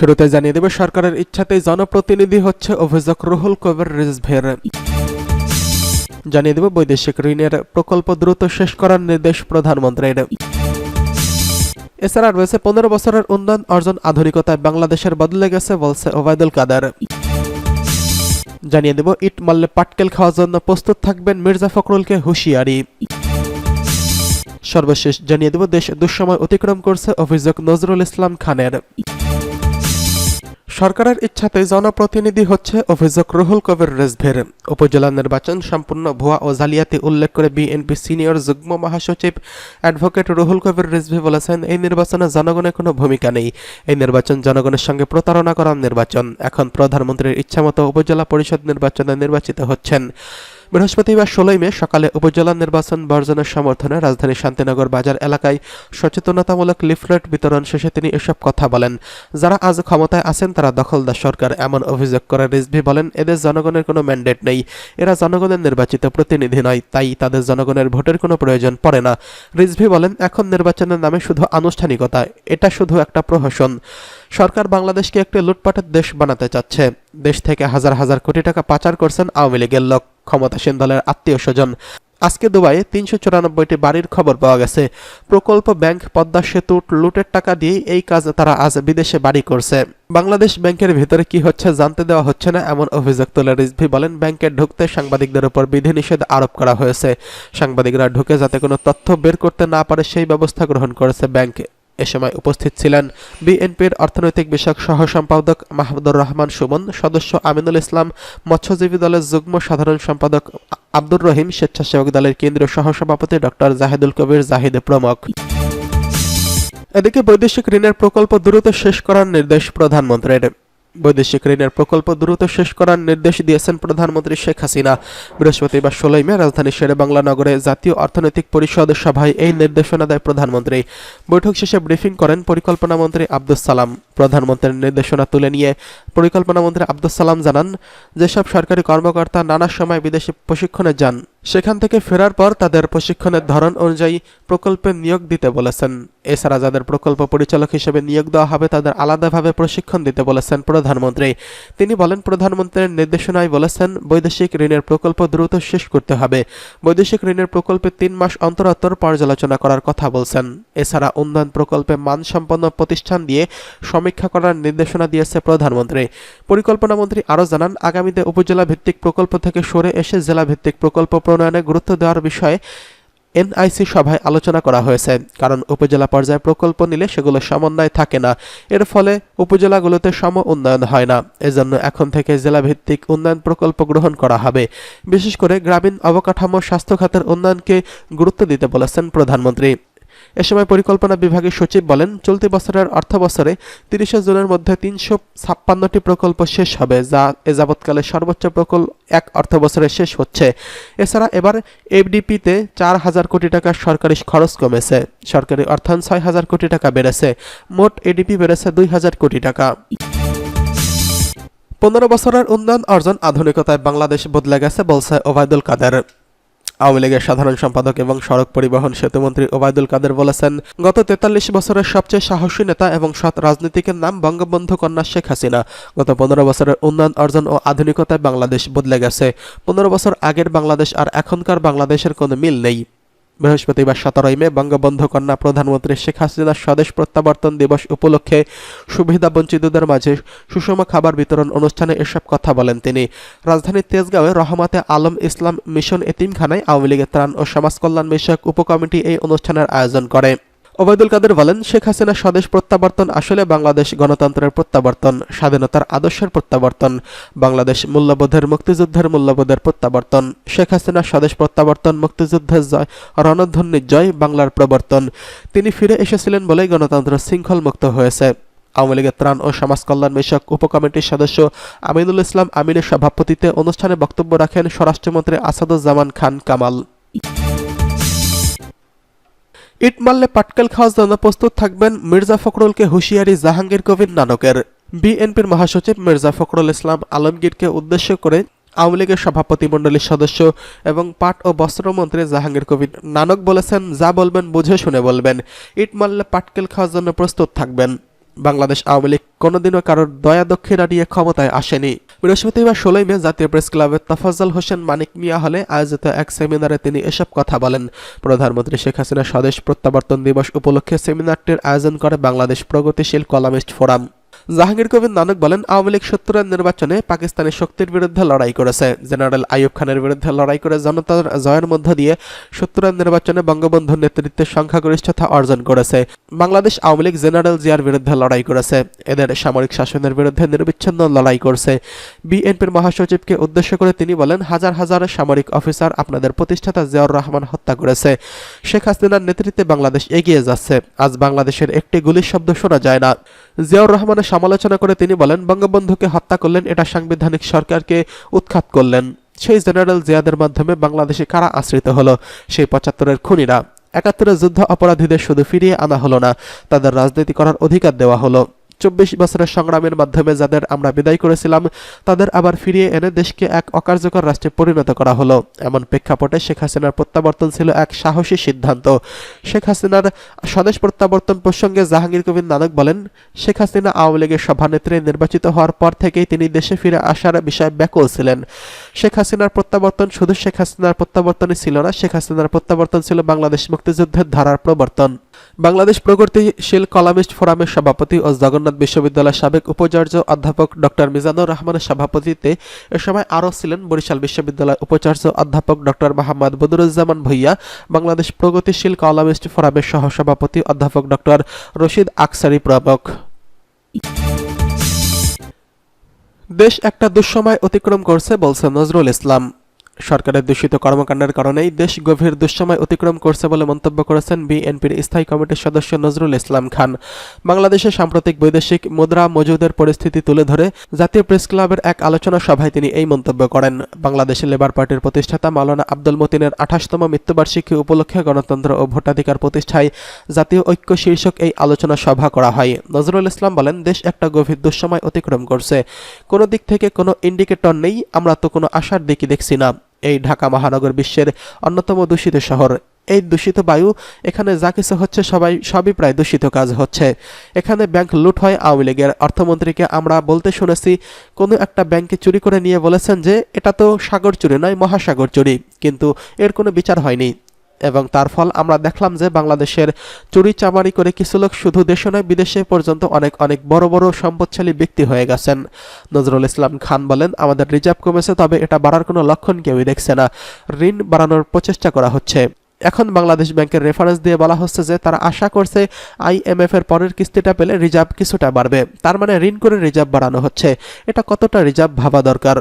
শুরুতে জানিয়ে দেব সরকারের ইচ্ছাতেই জনপ্রতিনিধি হচ্ছে অভিযোগ রুহুল কবির রিজভীর। জানিয়ে দেব বৈদেশিক ঋণের প্রকল্প দ্রুত শেষ করার নির্দেশ প্রধানমন্ত্রীর। এছাড়া রয়েছে 15 বছরের উন্নয়ন অর্জন আধুনিকতায় বাংলাদেশের বদলে গেছে বলছে ওবায়দুল কাদের। জানিয়ে দেব ইট মারলে পাটকেল খাওয়ার জন্য প্রস্তুত থাকবেন মির্জা ফখরুলকে হুঁশিয়ারি। সর্বশেষ জানিয়ে দেব দেশ দুঃসময় অতিক্রম করছে অভিযোগ নজরুল ইসলাম খানের। সরকারের ইচ্ছাতেই জনপ্রতিনিধি হচ্ছে অভিযোগ রুহুল কবির রিজভীর। উপজেলা নির্বাচন সম্পূর্ণ ভুয়া ও জালিয়াতি উল্লেখ করে বিএনপি সিনিয়র যুগ্ম মহাসচিব অ্যাডভোকেট রুহুল কবির রিজভী বলেছেন, এই নির্বাচনে জনগণের কোনো ভূমিকা নেই। এই নির্বাচন জনগণের সঙ্গে প্রতারণা করার নির্বাচন। এখন প্রধানমন্ত্রীর ইচ্ছামতো উপজেলা পরিষদ নির্বাচনে নির্বাচিত হচ্ছেন। বৃহস্পতিবার 16 মে সকালে উপজেলা নির্বাচন বর্জনের সমর্থনে রাজধানীর শান্তিনগর বাজার এলাকায় সচেতনতামূলক লিফলেট বিতরণ শেষে তিনি এসব কথা বলেন। যারা আজ ক্ষমতায় আছেন তারা দখলদার সরকার, এমন অভিযোগ করে রিজভী বলেন, এদের জনগণের কোনো ম্যান্ডেট নেই, এরা জনগণের নির্বাচিত প্রতিনিধি নয়, তাই তাদের জনগণের ভোটের কোনো প্রয়োজন পড়ে না। রিজভী বলেন, এখন নির্বাচনের নামে শুধু আনুষ্ঠানিকতা, এটা শুধু একটা প্রহসন। সরকার বাংলাদেশকে একটি লুটপাটের দেশ বানাতে চাচ্ছে। দেশ থেকে হাজার হাজার কোটি টাকা পাচার করছেন আওয়ামী লীগের লোক, ক্ষমতাসীন দলের আত্মীয় স্বজন। আজকে দুবাইয়ে 394টি বাড়ির খবর পাওয়া গেছে। প্রকল্প ব্যাংক, পদ্মা সেতু লুটের টাকা দিয়ে এই কাজ তারা আজ বিদেশে বাড়ি করছে। বাংলাদেশ ব্যাংকের ভিতরে কি হচ্ছে জানতে দেওয়া হচ্ছে না, এমন অভিযোগ তুলে রিজভী বলেন, ব্যাংকে ঢুকতে সাংবাদিকদের উপর বিধিনিষেধ আরোপ করা হয়েছে। সাংবাদিকরা ঢুকে যাতে কোনো তথ্য বের করতে না পারে সেই ব্যবস্থা গ্রহণ করেছে ব্যাংক। এ সময় উপস্থিত ছিলেন বিএনপির অর্থনৈতিক বিষয়ক সহ সম্পাদক মাহমুদুর রহমান সুমন, সদস্য আমিনুল ইসলাম, মৎস্যজীবী দলের যুগ্ম সাধারণ সম্পাদক আব্দুর রহিম, স্বেচ্ছাসেবক দলের কেন্দ্রীয় সহসভাপতি ডক্টর জাহিদুল কবির জাহিদ প্রমুখ। এদিকে বৈদেশিক ঋণের প্রকল্প দ্রুত শেষ করার নির্দেশ প্রধানমন্ত্রীর। বৈদেশিক ঋণের প্রকল্প দ্রুত শেষ করার নির্দেশ দিয়েছেন প্রধানমন্ত্রী শেখ হাসিনা। বৃহস্পতিবার 16 মে রাজধানীর শেরেবাংলা নগরে জাতীয় অর্থনৈতিক পরিষদ সভায় এই নির্দেশনা দেয় প্রধানমন্ত্রী। বৈঠক শেষে ব্রিফিং করেন পরিকল্পনা মন্ত্রী আব্দুস সালাম। প্রধানমন্ত্রীর নির্দেশনা তুলে নিয়ে পরিকল্পনা মন্ত্রী আব্দুস সালাম জানান, যেসব সরকারি কর্মকর্তা নানা সময় বিদেশে প্রশিক্ষণে যান, সেখান থেকে ফেরার পর তাদের প্রশিক্ষণের ধরন অনুযায়ী প্রকল্পে নিয়োগ দিতে বলেছেন। এছাড়া যাদের প্রকল্প পরিচালক হিসেবে নিয়োগ দেওয়া হবে তাদের আলাদাভাবে প্রশিক্ষণ দিতে বলেছেন প্রধানমন্ত্রী। তিনি বলেন, প্রধানমন্ত্রীর নির্দেশনায় বলেছেন বৈদেশিক ঋণের প্রকল্প দ্রুত শেষ করতে হবে। বৈদেশিক ঋণের প্রকল্পে 3 মাস অন্তর অন্তর পর্যালোচনা করার কথা বলছেন। এছাড়া উন্নয়ন প্রকল্পে মানসম্পন্ন প্রতিষ্ঠান দিয়ে সমীক্ষা করার নির্দেশনা দিয়েছে প্রধানমন্ত্রী। পরিকল্পনা মন্ত্রী আরও জানান, আগামীতে উপজেলা ভিত্তিক প্রকল্প থেকে সরে এসে জেলা ভিত্তিক প্রকল্প প্রণয়নে গুরুত্ব দেওয়ার বিষয়ে এনআইসি সভায় আলোচনা করা হয়েছে। কারণ উপজেলা পর্যায়ে প্রকল্প নিলে সেগুলো সমন্বয় থাকে না, এর ফলে উপজেলাগুলোতে সম উন্নয়ন হয় না। এজন্য এখন থেকে জেলা ভিত্তিক উন্নয়ন প্রকল্প গ্রহণ করা হবে। বিশেষ করে গ্রামীণ অবকাঠামো, স্বাস্থ্য খাতের উন্নয়নকে গুরুত্ব দিতে বলেছেন প্রধানমন্ত্রী। এ সময় পরিকল্পনা বিভাগের সচিব বলেন, চলতি বছরের অর্থ বছরে 30 জুনের মধ্যে 356টি প্রকল্প শেষ হবে, যা এ যাবৎকালে সর্বোচ্চ প্রকল্প এক অর্থ বছরে শেষ হচ্ছে। এছাড়া এবার এফডিপিতে 4000 কোটি টাকা সরকারি খরচ কমেছে, সরকারি অর্থায়ন 6000 কোটি টাকা বেড়েছে, মোট এডিপি বেড়েছে 2000 কোটি টাকা। 15 বছরের উন্নয়ন অর্জন আধুনিকতায় বাংলাদেশ বদলে গেছে বলছে ওবায়দুল কাদের। আওয়ামী লীগের সাধারণ সম্পাদক এবং সড়ক পরিবহন সেতুমন্ত্রী ওবায়দুল কাদের বলেছেন, গত 43 বছরের সবচেয়ে সাহসী নেতা এবং সৎ রাজনীতিকের নাম বঙ্গবন্ধু কন্যা শেখ হাসিনা। গত 15 বছরের উন্নয়ন অর্জন ও আধুনিকতায় বাংলাদেশ বদলে গেছে। 15 বছর আগের বাংলাদেশ আর এখনকার বাংলাদেশের কোনো মিল নেই। বৃহস্পতিবার 17 মে বঙ্গবন্ধু কন্যা প্রধানমন্ত্রী শেখ হাসিনার স্বদেশ প্রত্যাবর্তন দিবস উপলক্ষে সুবিধাবঞ্চিতদের মাঝে সুষম খাবার বিতরণ অনুষ্ঠানে এসব কথা বলেন তিনি। রাজধানীর তেজগাঁওয়ে রহমাতে আলম ইসলাম মিশন এতিমখানায় আওয়ামী লীগের ত্রাণ ও সমাজ কল্যাণ বিষয়ক উপকমিটি এই অনুষ্ঠানের আয়োজন করে। ওবায়দুল কাদের বলেন, শেখ হাসিনার স্বদেশ প্রত্যাবর্তন আসলে বাংলাদেশ গণতন্ত্রের প্রত্যাবর্তন, স্বাধীনতার আদর্শের প্রত্যাবর্তন, বাংলাদেশ মূল্যবোধের, মুক্তিযুদ্ধের মূল্যবোধের প্রত্যাবর্তন। শেখ হাসিনার স্বদেশ প্রত্যাবর্তন, মুক্তিযুদ্ধের জয়, রণধ্বনির জয়, বাংলার প্রবর্তন। তিনি ফিরে এসেছিলেন বলেই গণতন্ত্র শৃঙ্খল মুক্ত হয়েছে। আওয়ামী লীগের ত্রাণ ও সমাজ কল্যাণ বিষয়ক উপকমিটির সদস্য আমিনুল ইসলাম আমিনের সভাপতিত্বে অনুষ্ঠানে বক্তব্য রাখেন স্বরাষ্ট্রমন্ত্রী আসাদুজ্জামান খান কামাল। ইট মারলে পাটকেল খাওয়ার জন্য প্রস্তুত থাকবেন মির্জা ফখরুলকে হুঁশিয়ারি জাহাঙ্গীর কবির নানকের। বিএনপির মহাসচিব মির্জা ফখরুল ইসলাম আলমগীরকে উদ্দেশ্য করে আওয়ামী লীগের সভাপতিমণ্ডলীর সদস্য এবং পাট ও বস্ত্রমন্ত্রী জাহাঙ্গীর কবির নানক বলেছেন, যা বলবেন বুঝে শুনে বলবেন। ইট মারলে পাটকেল খাওয়ার জন্য প্রস্তুত থাকবেন। বাংলাদেশ আওয়ামী লীগ কোনোদিনও কারোর দয়া দক্ষিণা নিয়ে ক্ষমতায় আসেনি। বৃহস্পতিবার 16 মে জাতীয় প্রেস ক্লাবের তফাজ্জল হোসেন মানিক মিয়া হলে আয়োজিত এক সেমিনারে তিনি এসব কথা বলেন। প্রধানমন্ত্রী শেখ হাসিনা স্বদেশ প্রত্যাবর্তন দিবস উপলক্ষে সেমিনারটির আয়োজন করে বাংলাদেশ প্রগতিশীল কলামিস্ট ফোরাম। জাহাঙ্গীর কবির নানক বলেন, আওয়ামী লীগ 70-এর নির্বাচনে পাকিস্তানি শক্তির বিরুদ্ধে লড়াই করেছে। জেনারেল আইয়ুব খানের বিরুদ্ধে লড়াই করে জনতার জয়ের মধ্য দিয়ে 70-এর নির্বাচনে বঙ্গবন্ধুর নেতৃত্বে সংখ্যাগরিষ্ঠতা অর্জন করেছে। বাংলাদেশ আওয়ামী লীগ জেনারেল জিয়ার বিরুদ্ধে লড়াই করেছে, এদের সামরিক শাসনের বিরুদ্ধে নির্বিচ্ছিন্ন লড়াই করছে। বিএনপির মহাসচিবকে উদ্দেশ্য করে তিনি বলেন, হাজার হাজার সামরিক অফিসার আপনাদের প্রতিষ্ঠাতা জিয়াউর রহমান হত্যা করেছে। শেখ হাসিনার নেতৃত্বে বাংলাদেশ এগিয়ে যাচ্ছে। আজ বাংলাদেশের একটি গুলির শব্দ শোনা যায় না। জিয়াউর রহমানের সমালোচনা করে তিনি বলেন, বঙ্গবন্ধুকে হত্যা করলেন, এটা সাংবিধানিক সরকারকে উৎখাত করলেন। সেই জেনারেল জিয়াদের মাধ্যমে বাংলাদেশে কারা আশ্রিত হলো? সেই 75-এর খুনিরা। 71-এর যুদ্ধ অপরাধীদের শুধু ফিরিয়ে আনা হলো না, তাদের রাজনীতি করার অধিকার দেওয়া হলো। 24 বছরের সংগ্রামের মাধ্যমে যাদের আমরা বিদায় করেছিলাম, তাদের আবার ফিরিয়ে এনে দেশকে এক অকার্যকর রাষ্ট্রে পরিণত করা হলো। এমন প্রেক্ষাপটে শেখ হাসিনার প্রত্যাবর্তন ছিল এক সাহসী সিদ্ধান্ত। শেখ হাসিনার স্বদেশ প্রত্যাবর্তন প্রসঙ্গে জাহাঙ্গীর কবির নানক বলেন, শেখ হাসিনা আওয়ামী লীগের সভানেত্রী নির্বাচিত হওয়ার পর থেকেই তিনি দেশে ফিরে আসার বিষয়ে ব্যাকুল ছিলেন। শেখ হাসিনার প্রত্যাবর্তন শুধু শেখ হাসিনার প্রত্যাবর্তনই ছিল না, শেখ হাসিনার প্রত্যাবর্তন ছিল বাংলাদেশ মুক্তিযুদ্ধের ধারার প্রবর্তন। বাংলাদেশ প্রগতিশীল কলামিস্ট ফোরামের সভাপতি ও জগন্নাথ বিশ্ববিদ্যালয়ের সাবেক উপাচার্য অধ্যাপক ডক্টর মিজানুর রহমানের সভাপতিত্বে এ সময় আরও ছিলেন বরিশাল বিশ্ববিদ্যালয়ের উপাচার্য অধ্যাপক ডক্টর মোহাম্মদ বদরুজ্জামান ভূঁইয়া, বাংলাদেশ প্রগতিশীল কলামিস্ট ফোরামের সহসভাপতি অধ্যাপক ডক্টর রশিদ আকসারি প্রমুখ। দেশ একটা দুঃসময় অতিক্রম করছে বলছে নজরুল ইসলাম। সরকারের দূষিত কর্মকাণ্ডের কারণেই দেশ গভীর দুঃসময় অতিক্রম করছে বলে মন্তব্য করেছেন বিএনপির স্থায়ী কমিটির সদস্য নজরুল ইসলাম খান। বাংলাদেশে সাম্প্রতিক বৈদেশিক মুদ্রা মজুদের পরিস্থিতি তুলে ধরে জাতীয় প্রেস ক্লাবের এক আলোচনা সভায় তিনি এই মন্তব্য করেন। বাংলাদেশের লেবার পার্টির প্রতিষ্ঠাতা মাওলানা আব্দুল মতিনের 28তম মৃত্যুবার্ষিকী উপলক্ষে গণতন্ত্র ও ভোটাধিকার প্রতিষ্ঠায় জাতীয় ঐক্য শীর্ষক এই আলোচনা সভা করা হয়। নজরুল ইসলাম বলেন, দেশ একটা গভীর দুঃসময় অতিক্রম করছে, কোনো দিক থেকে কোনো ইন্ডিকেটর নেই, আমরা তো কোনো আশার দিকই দেখছি না। এই ঢাকা মহানগর বিশ্বের অন্যতম দূষিত শহর। এই দূষিত বায়ু, এখানে যা কিছু হচ্ছে সবই প্রায় দূষিত কাজ হচ্ছে। এখানে ব্যাংক লুট হয় আওয়ামী লীগের। অর্থমন্ত্রীকে আমরা বলতে শুনেছি, কোনো একটা ব্যাংকে চুরি করে নিয়ে বলেছেন যে এটা তো সাগর চুরি নয়, মহাসাগর চুরি, কিন্তু এর কোনো বিচার হয়নি। এবং তার ফল আমরা দেখলাম যে বাংলাদেশের চুরি চামারি করে কিছু লোক শুধু দেশে নয় বিদেশে পর্যন্ত অনেক অনেক বড় বড় সম্পদশালী ব্যক্তি হয়ে গেছেন। নজরুল ইসলাম খান বলেন, আমাদের রিজার্ভ কমেছে, তবে এটা বাড়ার কোনো লক্ষণ কেউই দেখছে না। ঋণ বাড়ানোর প্রচেষ্টা করা হচ্ছে। এখন বাংলাদেশ ব্যাংকের রেফারেন্স দিয়ে বলা হচ্ছে যে তারা আশা করছে IMF এর পরের কিস্তিটা পেলে রিজার্ভ কিছুটা বাড়বে। তার মানে ঋণ করে রিজার্ভ বাড়ানো হচ্ছে। এটা কতটা রিজার্ভ ভাবা দরকার।